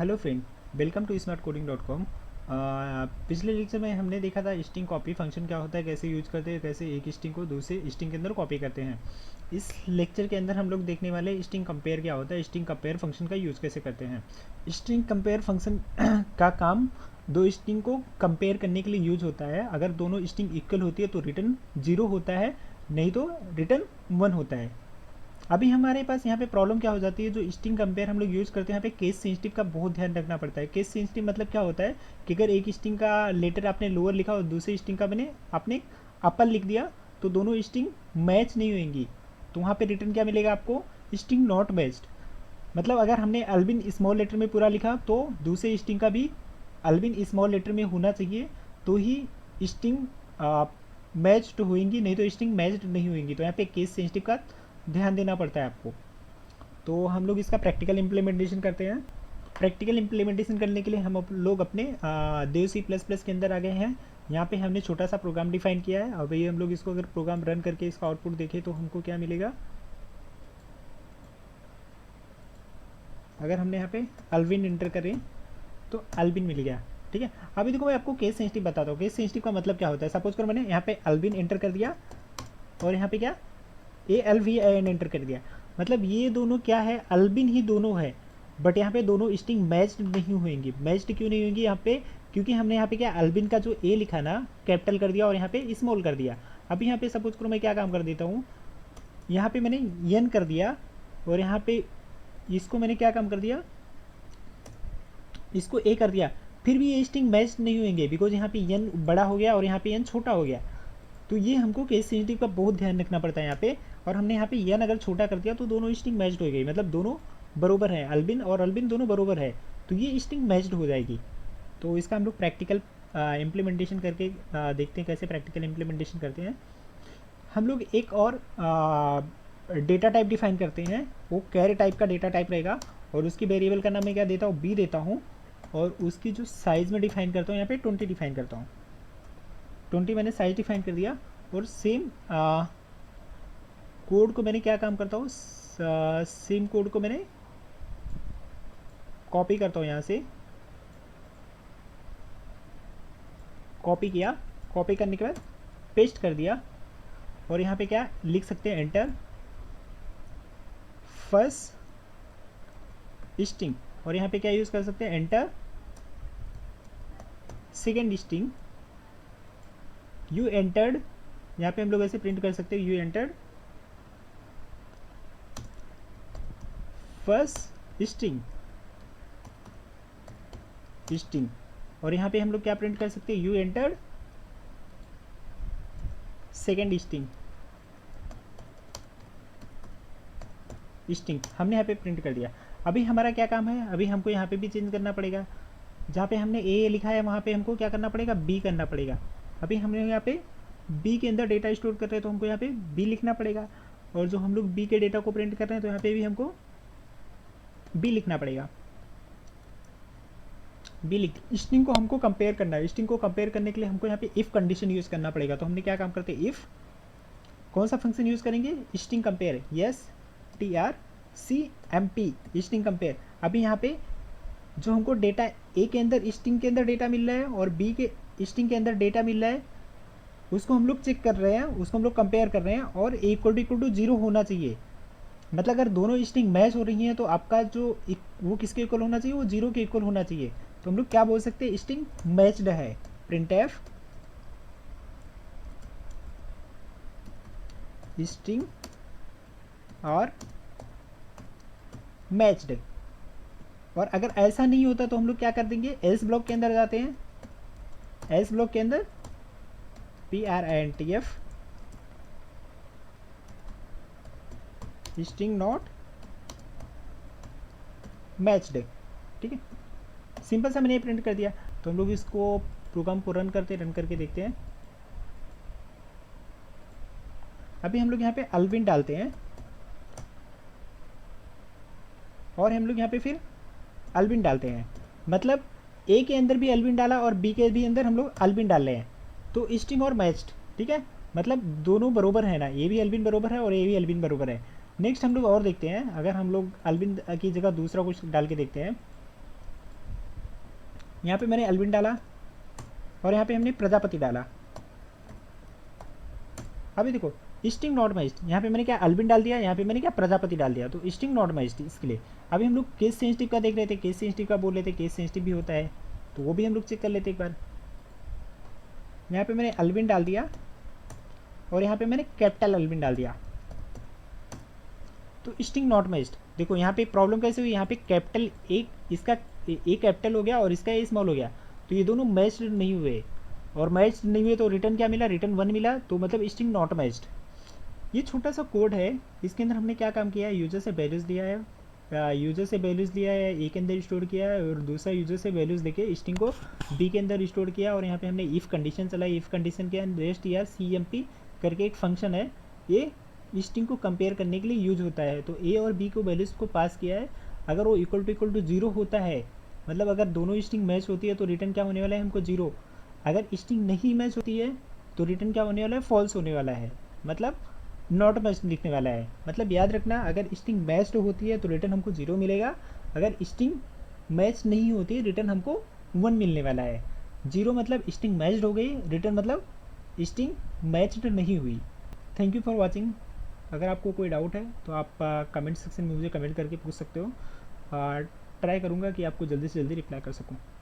Hello friend, welcome to smartcoding.com। पिछले lecture में हमने देखा था स्ट्रिंग कॉपी फंक्शन क्या होता है, कैसे यूज करते हैं, कैसे एक स्ट्रिंग को दूसरे स्ट्रिंग के अंदर कॉपी करते हैं। इस लेक्चर के अंदर हम लोग देखने वाले स्ट्रिंग कंपेयर क्या होता है, स्ट्रिंग कंपेयर फंक्शन का यूज़ कैसे करते हैं। स्ट्रिंग कंपेयर फंक्शन का काम दो स्ट्रिंग को कंपेयर करने के लिए यूज होता है। अगर दोनों स्ट्रिंग इक्वल होती है तो रिटर्न 0 होता है, नहीं तो रिटर्न 1 होता है। अभी हमारे पास यहाँ पे प्रॉब्लम क्या हो जाती है, जो स्ट्रिंग कंपेयर हम लोग यूज़ करते हैं यहाँ पे केस सेंसिटिव का बहुत ध्यान रखना पड़ता है। केस सेंसिटिव मतलब क्या होता है कि अगर एक स्ट्रिंग का लेटर आपने लोअर लिखा और दूसरी स्ट्रिंग का मैंने आपने अपर लिख दिया तो दोनों स्ट्रिंग मैच नहीं होंगी। तो वहाँ पे रिटर्न क्या मिलेगा आपको, स्ट्रिंग नॉट मैच्ड। मतलब अगर हमने अल्बिन स्मॉल लेटर में पूरा लिखा तो दूसरे स्ट्रिंग का भी अल्बिन स्मॉल लेटर में होना चाहिए, तो ही स्ट्रिंग मैच्ड होंगी, नहीं तो स्ट्रिंग मैच्ड नहीं होंगी। तो यहाँ पे केस सेंसिटिव का ध्यान देना पड़ता है आपको। तो हम लोग इसका प्रैक्टिकल इम्प्लीमेंटेशन करते हैं। प्रैक्टिकल इम्प्लीमेंटेशन करने के लिए हम लोग अपने देव C++ के अंदर आ गए हैं। यहाँ पे हमने छोटा सा प्रोग्राम डिफाइन किया है। अब ये हम लोग इसको अगर प्रोग्राम रन करके इसका आउटपुट देखें तो हमको क्या मिलेगा। अगर हमने यहाँ पे अल्विन इंटर करें तो अल्बिन मिल गया। ठीक है, अभी देखो मैं आपको केस सेंसिटिव बताता हूँ। केस सेंसिटिव का मतलब क्या होता है। सपोज करो मैंने यहाँ पे अल्बिन इंटर कर दिया और यहाँ पे क्या ALVIN एंटर कर दिया, मतलब ये दोनों क्या है, अल्बिन ही दोनों है, बट यहाँ पे दोनों स्ट्रिंग मैच्ड नहीं होंगी। मैच्ड क्यों नहीं होंगी यहाँ पे, क्योंकि हमने यहाँ पे क्या अल्बिन का जो ए लिखा ना कैपिटल कर दिया और यहाँ पे स्मॉल कर दिया। अभी यहाँ पे सपोज करो मैं क्या काम कर देता हूँ, यहाँ पे मैंने एन कर दिया और यहाँ पे इसको मैंने क्या काम कर दिया, इसको ए कर दिया, फिर भी ये स्ट्रिंग मैच नहीं होंगे बिकॉज यहाँ पे एन बड़ा हो गया और यहाँ पे एन छोटा हो गया। तो ये हमको केस सेंसिटिव का बहुत ध्यान रखना पड़ता है यहाँ पे। और हमने यहाँ पे एन अगर छोटा कर दिया तो दोनों स्ट्रिंग मैच्ड हो गई, मतलब दोनों बरोबर है, अल्बिन और अल्बिन दोनों बरोबर है, तो ये स्ट्रिंग मैच्ड हो जाएगी। तो इसका हम लोग प्रैक्टिकल इम्प्लीमेंटेशन करके देखते हैं कैसे प्रैक्टिकल इम्प्लीमेंटेशन करते हैं। हम लोग एक और डेटा टाइप डिफाइन करते हैं, वो कैरे टाइप का डेटा टाइप रहेगा और उसकी वेरिएबल का नाम मैं क्या देता हूँ, बी देता हूँ। और उसकी जो साइज़ में डिफाइन करता हूँ यहाँ पे 20 डिफाइन करता हूँ। 20 मैंने साइज डिफाइन कर दिया और सेम कोड को मैंने क्या काम करता हूँ, सेम कोड को मैंने कॉपी करता हूँ, यहाँ से कॉपी किया, कॉपी करने के बाद पेस्ट कर दिया और यहाँ पे क्या लिख सकते हैं, एंटर फर्स्ट स्ट्रिंग, और यहाँ पे क्या यूज़ कर सकते हैं, enter second string. You entered, यहाँ पे हम लोग ऐसे प्रिंट कर सकते हैं, you entered first string string, और यहाँ पे हम लोग क्या प्रिंट कर सकते हैं, you entered second string string. हमने यहाँ पे प्रिंट कर दिया। अभी हमारा क्या काम है, अभी हमको यहाँ पे भी चेंज करना पड़ेगा। जहाँ पे हमने ए लिखा है वहाँ पे हमको क्या करना पड़ेगा, बी करना पड़ेगा। अभी हमने यहाँ पे बी के अंदर डेटा स्टोर कर रहे हैं तो हमको यहाँ पे बी लिखना पड़ेगा, और जो हम लोग बी के डेटा को प्रिंट कर रहे हैं तो यहाँ पे भी हमको बी लिखना पड़ेगा। बी लिख, स्ट्रिंग को हमको कंपेयर करना है। स्ट्रिंग को कंपेयर करने के लिए हमको यहाँ पे इफ़ कंडीशन यूज़ करना पड़ेगा। तो हमने क्या काम करते हैं, इफ़ कौन सा फंक्शन यूज़ करेंगे, string compare, STRCMP string compare. अभी यहाँ पे जो हमको डेटा ए के अंदर स्ट्रिंग के अंदर डेटा मिल रहा है और बी के स्ट्रिंग के अंदर डेटा मिल रहा है, उसको हम लोग चेक कर रहे हैं, उसको हम लोग कंपेयर कर रहे हैं और इक्वल टू 0 होना चाहिए। मतलब अगर दोनों स्ट्रिंग मैच हो रही हैं तो आपका जो वो किसके इक्वल होना चाहिए, वो 0 के इक्वल होना चाहिए। तो हम लोग क्या बोल सकते हैं, स्ट्रिंग मैच्ड है, printf स्ट्रिंग और मैच्ड। और अगर ऐसा नहीं होता तो हम लोग क्या कर देंगे, एल्स ब्लॉक के अंदर जाते हैं। एल्स ब्लॉक के अंदर printf स्ट्रिंग नॉट मैच्ड। ठीक है, सिंपल सा मैंने प्रिंट कर दिया। तो हम लोग इसको प्रोग्राम को रन करके देखते हैं। अभी हम लोग यहाँ पे अल्विन डालते हैं और हम लोग यहाँ पे फिर अल्विन डालते हैं, मतलब ए के अंदर भी अल्विन डाला और बी के भी अंदर हम लोग अल्विन डाल रहे हैं, तो स्ट्रिंग और मैच्ड। ठीक है, मतलब दोनों बरोबर है ना, ये भी अल्विन बरोबर है और ये भी अल्विन बरोबर है। नेक्स्ट हम लोग और देखते हैं, अगर हम लोग अल्विन की जगह दूसरा कुछ डाल के देखते हैं, यहाँ पे मैंने अल्विन डाला और यहाँ पे हमने प्रजापति डाला। अभी देखो स्ट्रिंग नॉट मैच्ड, यहाँ पे मैंने क्या अल्विन डाल दिया, यहाँ पे मैंने क्या प्रजापति डाल दिया, तो स्ट्रिंग नॉट मैच्ड इसके लिए। अभी हम लोग केस सेंसिटिव का देख रहे थे, केस सेंसिटिव का बोल रहे थे, केस सेंसिटिव भी होता है तो वो भी हम लोग चेक कर लेते एक बार। यहाँ पे मैंने अल्विन डाल दिया और यहाँ पे मैंने कैपिटल अल्विन डाल दिया, तो स्ट्रिंग नॉट मैच्ड। देखो यहाँ पे प्रॉब्लम कैसे हुई, यहाँ पे कैपिटल एक इसका ए कैपिटल हो गया और इसका ए स्मॉल हो गया, तो ये दोनों मैच्ड नहीं हुए, और मैच्ड नहीं हुए तो रिटर्न क्या मिला, रिटर्न 1 मिला, तो मतलब स्ट्रिंग नॉट मैच्ड। ये छोटा सा कोड है, इसके अंदर हमने क्या काम किया है, यूजर से वैल्यूज़ लिया है, यूजर से वैल्यूज़ लिया है, ए के अंदर स्टोर किया है, और दूसरा यूजर से वैल्यूज़ लेके स्ट्रिंग को बी के अंदर स्टोर किया, और यहाँ पे हमने इफ़ कंडीशन चलाई, इफ़ कंडीशन के अंदर रेस्ट या CMP करके एक फंक्शन है, ये स्ट्रिंग को कंपेयर करने के लिए यूज होता है। तो ए और बी को वैल्यूज़ को पास किया है, अगर वो इक्वल टू 0 होता है, मतलब अगर दोनों स्ट्रिंग मैच होती है तो रिटर्न क्या होने वाला है हमको 0, अगर स्ट्रिंग नहीं मैच होती है तो रिटर्न क्या होने वाला है, फॉल्स होने वाला है, मतलब नॉट मैच्ड लिखने वाला है। मतलब याद रखना, अगर स्ट्रिंग मैच्ड होती है तो रिटर्न हमको 0 मिलेगा, अगर स्ट्रिंग मैच नहीं होती है रिटर्न हमको 1 मिलने वाला है। 0 मतलब स्ट्रिंग मैच्ड हो गई, रिटर्न मतलब स्ट्रिंग मैच्ड नहीं हुई। Thank you for watching. अगर आपको कोई डाउट है तो आप कमेंट सेक्शन में मुझे कमेंट करके पूछ सकते हो, ट्राई करूँगा कि आपको जल्दी से जल्दी रिप्लाई कर सकूँ।